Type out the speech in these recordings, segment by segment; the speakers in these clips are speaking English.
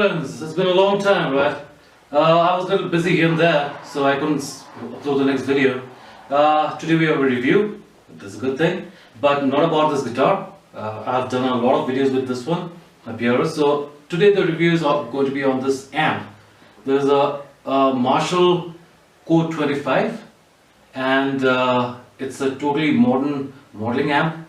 friends, it's been a long time, right? I was a little busy here and there, so I couldn't upload the next video. Today we have a review. That's a good thing, but not about this guitar. I've done a lot of videos with this one up here. So today the review is going to be on this amp. There's a Marshall Code 25, and it's a totally modern modeling amp,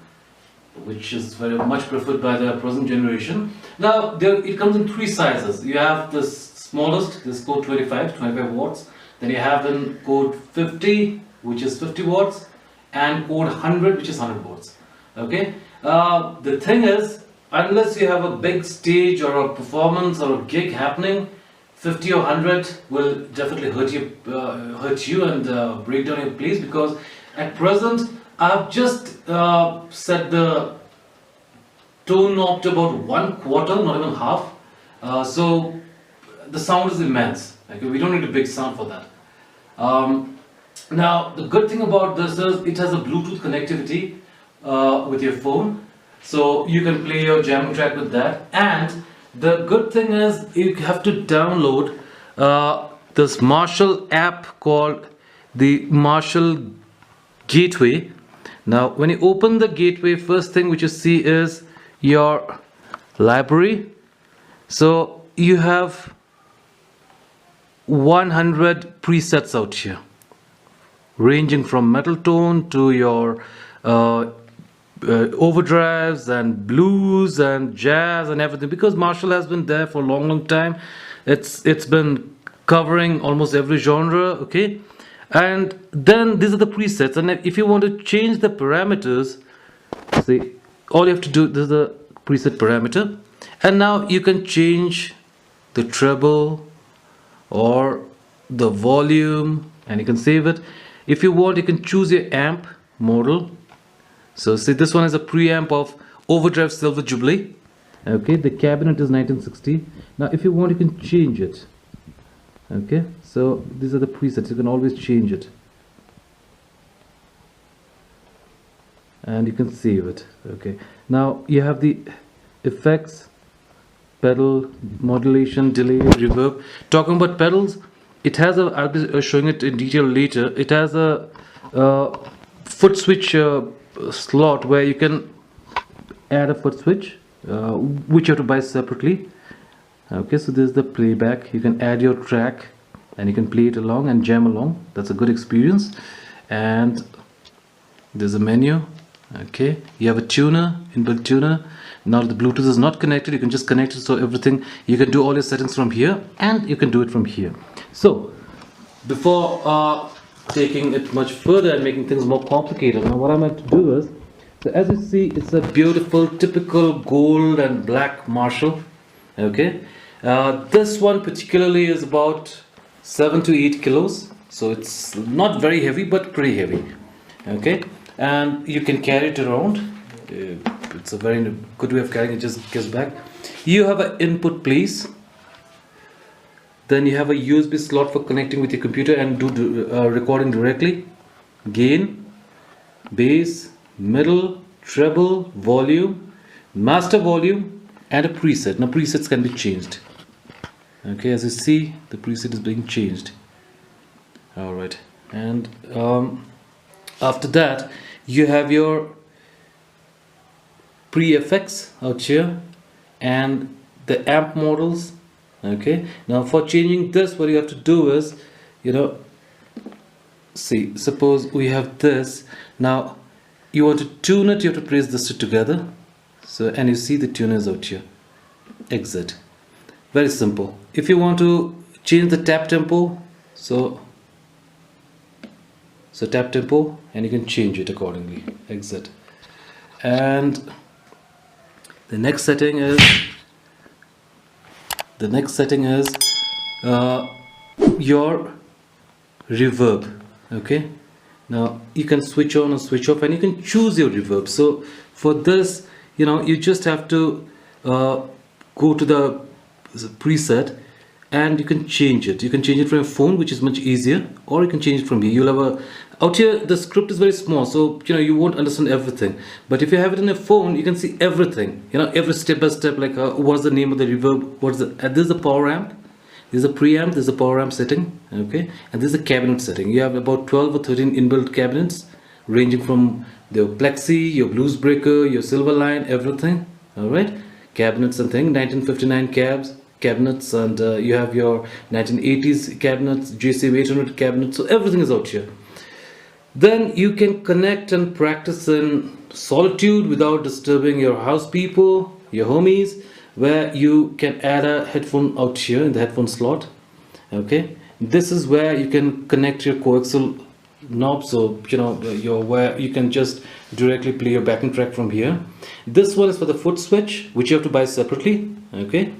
which is very much preferred by the present generation. Now, it comes in three sizes. You have this smallest, this Code 25 watts. Then you have in Code 50, which is 50 watts, and Code 100, which is 100 watts. Okay. The thing is, unless you have a big stage or a performance or a gig happening, 50 or 100 will definitely hurt you and break down your place, because at present I've just set the tone knob to about 1/4, not even half. So the sound is immense. Like, we don't need a big sound for that. Now the good thing about this is it has a Bluetooth connectivity with your phone, so you can play your jamming track with that. And the good thing is you have to download this Marshall app called the Marshall Gateway. Now when you open the gateway, first thing which you see is your library. So you have 100 presets out here, ranging from metal tone to your overdrives and blues and jazz and everything, because Marshall has been there for a long time. It's been covering almost every genre. Okay, and then these are the presets, and if you want to change the parameters, see, all you have to do, this is the preset parameter, and now you can change the treble or the volume, and you can save it. If you want, you can choose your amp model. So see, this one is a preamp of Overdrive Silver Jubilee. Okay, the cabinet is 1960. Now if you want, you can change it. Okay, so these are the presets, you can always change it, and you can save it. Okay, now you have the effects, pedal, modulation, delay, reverb. Talking about pedals, it has a, I'll be showing it in detail later, it has a foot switch slot where you can add a foot switch, which you have to buy separately. Okay, so this is the playback. You can add your track and you can play it along and jam along. That's a good experience. And there's a menu. Okay, you have a tuner, inbuilt tuner. Now the Bluetooth is not connected, you can just connect it, so everything, you can do all your settings from here, and you can do it from here. So before taking it much further and making things more complicated, now what I'm going to do is, so as you see, it's a beautiful typical gold and black Marshall. Okay, this one particularly is about 7 to 8 kilos, so it's not very heavy but pretty heavy. Okay, and you can carry it around. It's a very good way of carrying it, just gets back. You have an input place, then you have a USB slot for connecting with your computer and do recording directly. Gain, bass, middle, treble, volume, master volume, and a preset. Now presets can be changed. Okay, as you see, the preset is being changed. Alright, and after that you have your pre-effects out here and the amp models. Okay, now for changing this, what you have to do is, see, suppose we have this. Now you want to tune it, you have to press this together. So, and you see the tuner is out here. Exit. Very simple. If you want to change the tap tempo, so tap tempo, and you can change it accordingly. Exit. And the next setting is your reverb. Okay, now you can switch on or switch off, and you can choose your reverb. So for this, you just have to go to the preset and you can change it. You can change it from your phone, which is much easier, or you can change it from here. You'll have Out here, the script is very small, so you won't understand everything. But if you have it in a phone, you can see everything. Every step by step, like what's the name of the reverb, what's the this is the power amp, this is a preamp, this is a power amp setting, okay, and this is a cabinet setting. You have about 12 or 13 inbuilt cabinets, ranging from the plexi, your blues breaker, your silver line, everything. All right, cabinets and thing, 1959 cabinets, and you have your 1980s cabinets, JCM 800 cabinets. So everything is out here. Then you can connect and practice in solitude without disturbing your house people, your homies, where you can add a headphone out here in the headphone slot. Okay, this is where you can connect your coaxial knob, so where you can just directly play your backing track from here. This one is for the foot switch, which you have to buy separately. Okay,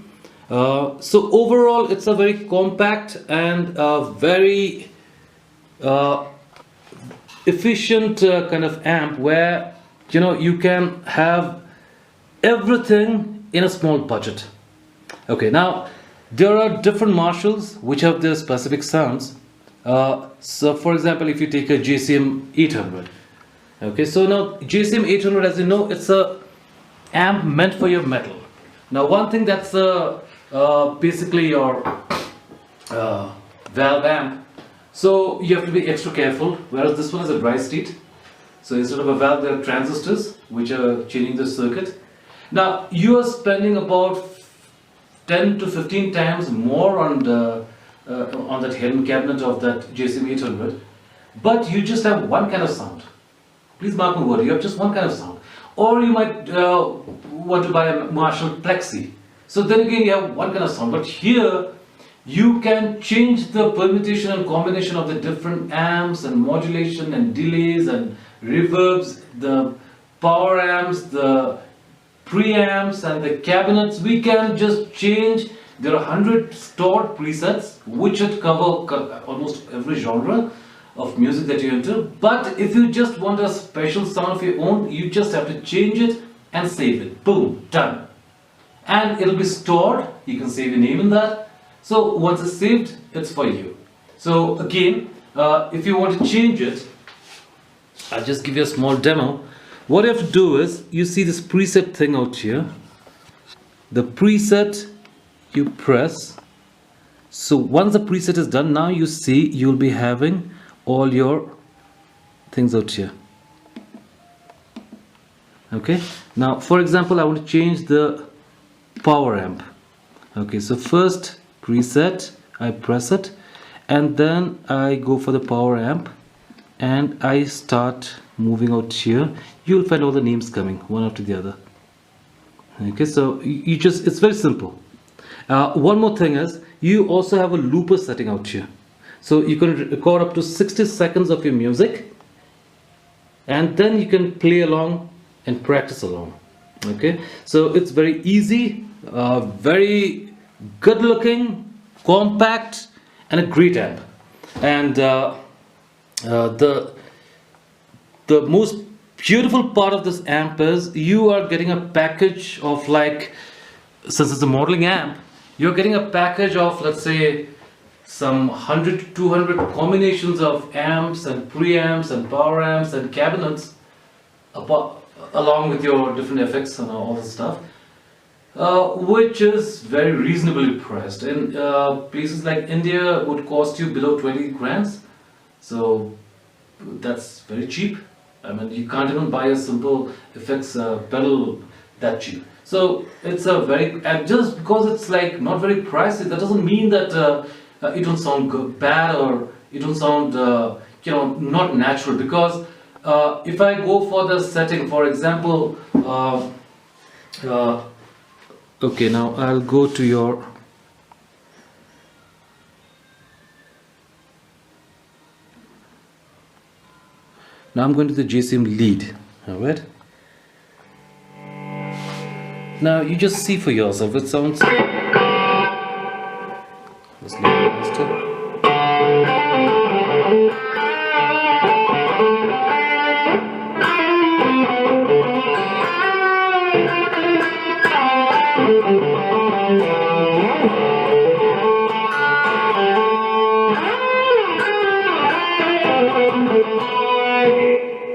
so overall it's a very compact and very efficient kind of amp, where you can have everything in a small budget. Okay, now there are different Marshalls which have their specific sounds. So for example, if you take a JCM 800, okay, so now JCM 800, as you know, it's a amp meant for your metal. Now one thing that's basically your valve amp, so you have to be extra careful, whereas this one is a dry state. So instead of a valve, there are transistors which are changing the circuit. Now you are spending about 10 to 15 times more on that hidden cabinet of that JCM 800, but you just have one kind of sound. Please mark my word, you have just one kind of sound. Or you might want to buy a Marshall Plexi. So then again you have one kind of sound, but here you can change the permutation and combination of the different amps and modulation and delays and reverbs, the power amps, the preamps and the cabinets. We can just change. There are 100 stored presets which would cover almost every genre of music that you enter. But if you just want a special sound of your own, you just have to change it and save it. Boom, done. And it'll be stored. You can save your name in that. So once it's saved, it's for you. So again, if you want to change it, I'll just give you a small demo. What you have to do is, you see this preset thing out here. The preset you press. So once the preset is done, now you see you'll be having all your things out here. Okay, now for example, I want to change the power amp. Okay, so first preset, I press it, and then I go for the power amp and I start moving out here. You'll find all the names coming one after the other. Okay, so you just, it's very simple. One more thing is, you also have a looper setting out here, so you can record up to 60 seconds of your music, and then you can play along and practice along. Okay, so it's very easy, very good looking, compact, and a great amp. And the most beautiful part of this amp is, you are getting a package of, like, since it's a modeling amp, you're getting a package of, let's say, some 100 to 200 combinations of amps and preamps and power amps and cabinets, along with your different effects and all this stuff, which is very reasonably priced. In places like India, would cost you below 20 grands. So that's very cheap. I mean, you can't even buy a simple effects pedal that cheap. So it's a very, and just because it's like not very pricey, that doesn't mean that it don't sound good, bad, or it don't sound not natural. Because if I go for the setting, for example, okay, now I'll go to your, now I'm going to the JCM lead. Alright, now you just see for yourself, it sounds, let's leave it faster.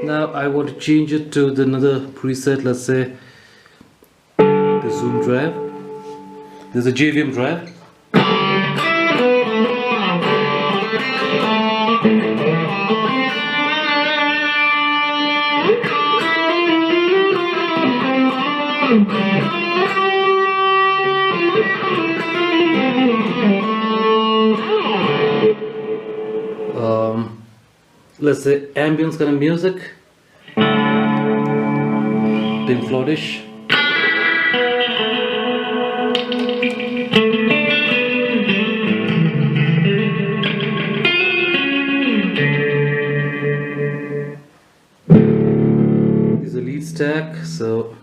Now I want to change it to another preset, let's say the zoom drive. There's a JVM drive. Let's say ambience kind of music, Pink Floydish. This is a lead stack, so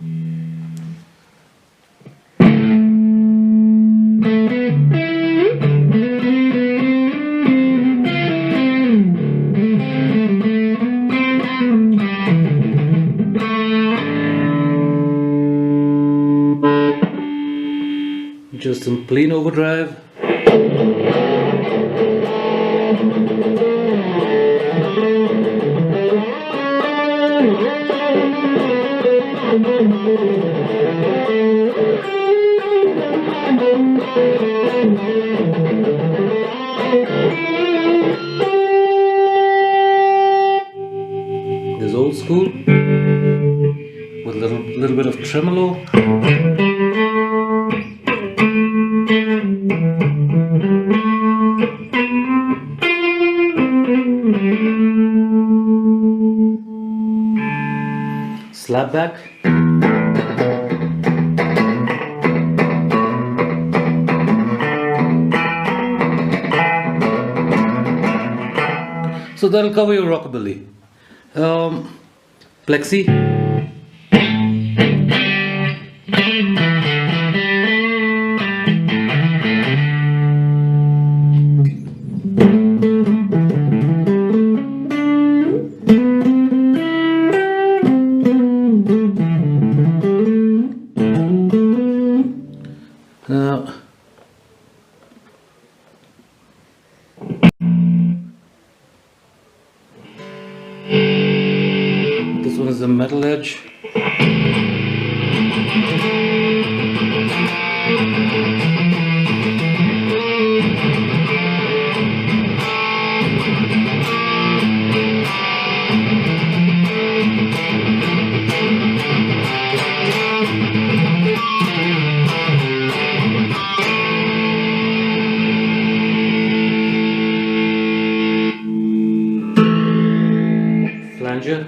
just in plain overdrive. There's old school with a little bit of tremolo. Slapback. So that'll cover your rockabilly. Plexi. Now, this one is a metal edge. Flanger.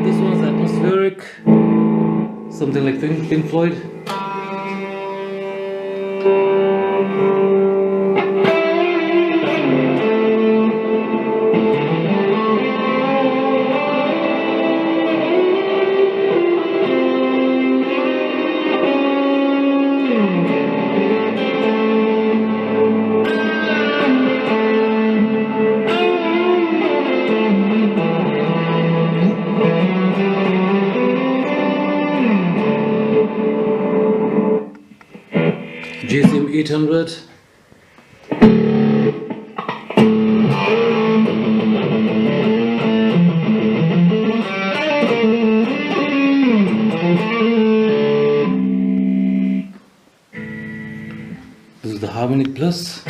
This one's atmospheric, something like Pink Floyd. JCM 800. This is the Harmonic Plus.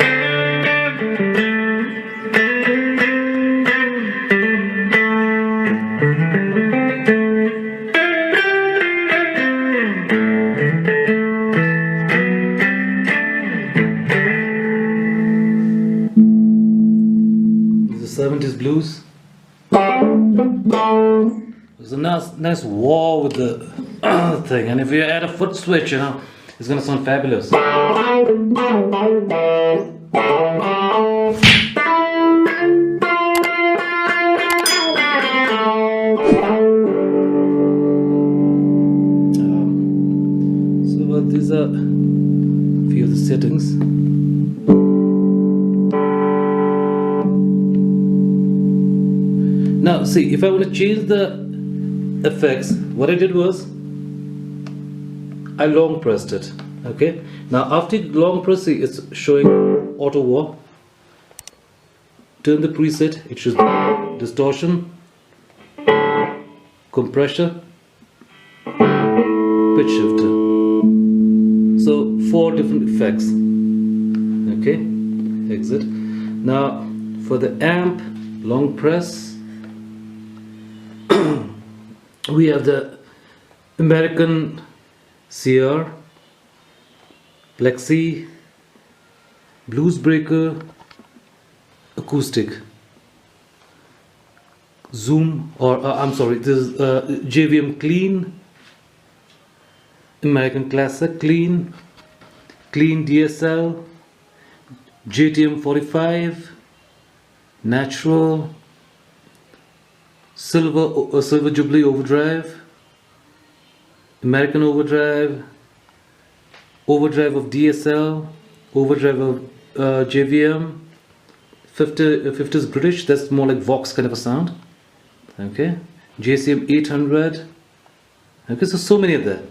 This is the 70s blues. There's a nice wah with the thing, and if you add a foot switch, you know, it's gonna sound fabulous. So these are a few of the settings. Now see, if I want to change the effects, what I did was I long pressed it. Okay, now after long pressing, it's showing auto war. Turn the preset, it shows distortion, compressor, pitch shifter. So 4 different effects. Okay, exit. Now for the amp, long press, we have the American CR, Plexi, Blues Breaker, acoustic, Zoom, or I'm sorry, this is JVM Clean, American Classic Clean, Clean DSL, JTM 45, Natural, Silver Jubilee Overdrive, American Overdrive, Overdrive of DSL, Overdrive of JVM, 50 is British, that's more like Vox kind of a sound. Okay, JCM 800. Okay, so many of that.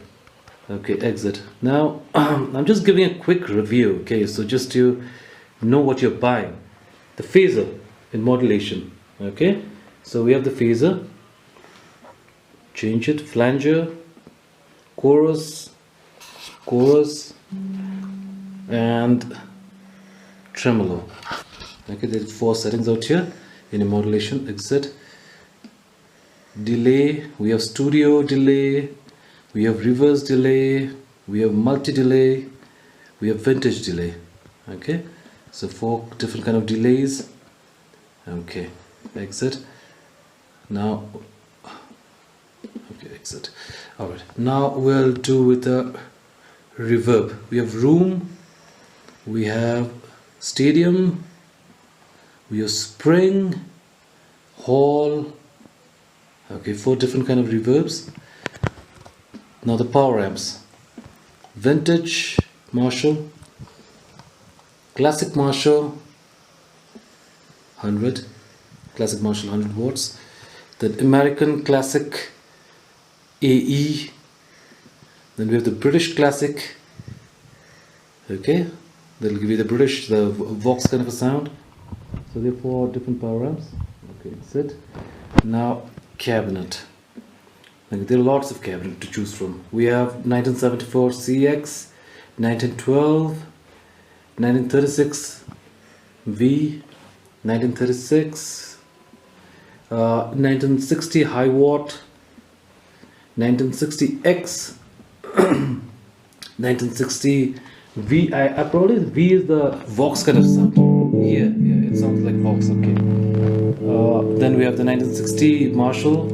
Okay, exit. Now I'm just giving a quick review. Okay, so just to know what you're buying. The phaser in modulation. Okay, so we have the phaser. Change it. Flanger, chorus, and tremolo. Okay, there's 4 settings out here in a modulation. Exit. Delay, we have studio delay, we have reverse delay, we have multi delay, we have vintage delay. Okay, so 4 different kind of delays. Okay, exit. Now okay, exit. All right, now we'll do with the reverb. We have room, we have stadium, we have spring, hall. Okay, 4 different kind of reverbs. Now the power amps: vintage Marshall, classic Marshall 100, classic Marshall 100 watts, the American classic AE, then we have the British classic. Okay, that'll give you the British, the Vox kind of a sound. So there are 4 different power amps. Okay, that's it. Now cabinet. There are lots of cabinet to choose from. We have 1974 CX, 1912, 1936 V, 1936, 1960 high watt, 1960X, 1960 V. I probably V is the Vox kind of sound. Yeah, it sounds like Vox. Okay. Then we have the 1960 Marshall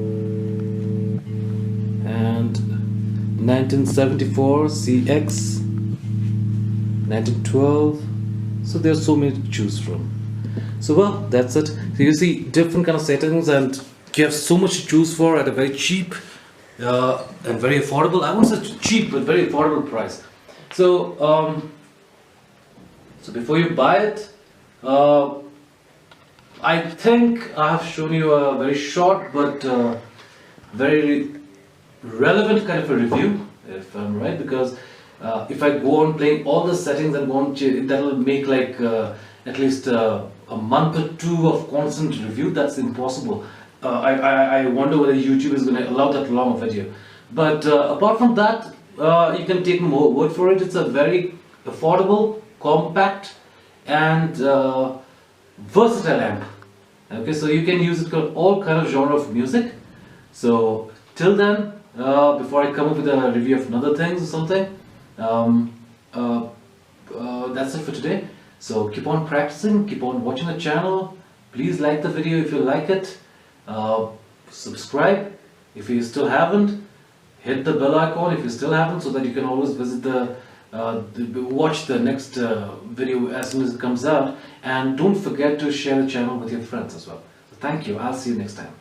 and 1974 CX, 1912. So there's so many to choose from. So well, that's it. So you see different kind of settings, and you have so much to choose for at a very cheap and very affordable. I won't say cheap, but very affordable price. So so before you buy it, I think I have shown you a very short but very relevant kind of a review, if I'm right, because if I go on playing all the settings and go on, that'll make like at least a month or 2 of constant review. That's impossible. I wonder whether YouTube is going to allow that long a video. But apart from that, you can take my word for it. It's a very affordable, compact, and versatile amp. Okay, so you can use it for all kind of genre of music. So till then, before I come up with a review of another things or something, that's it for today. So keep on practicing, keep on watching the channel. Please like the video if you like it. Subscribe if you still haven't. Hit the bell icon if you still haven't, so that you can always visit watch the next video as soon as it comes out. And don't forget to share the channel with your friends as well. So thank you. I'll see you next time.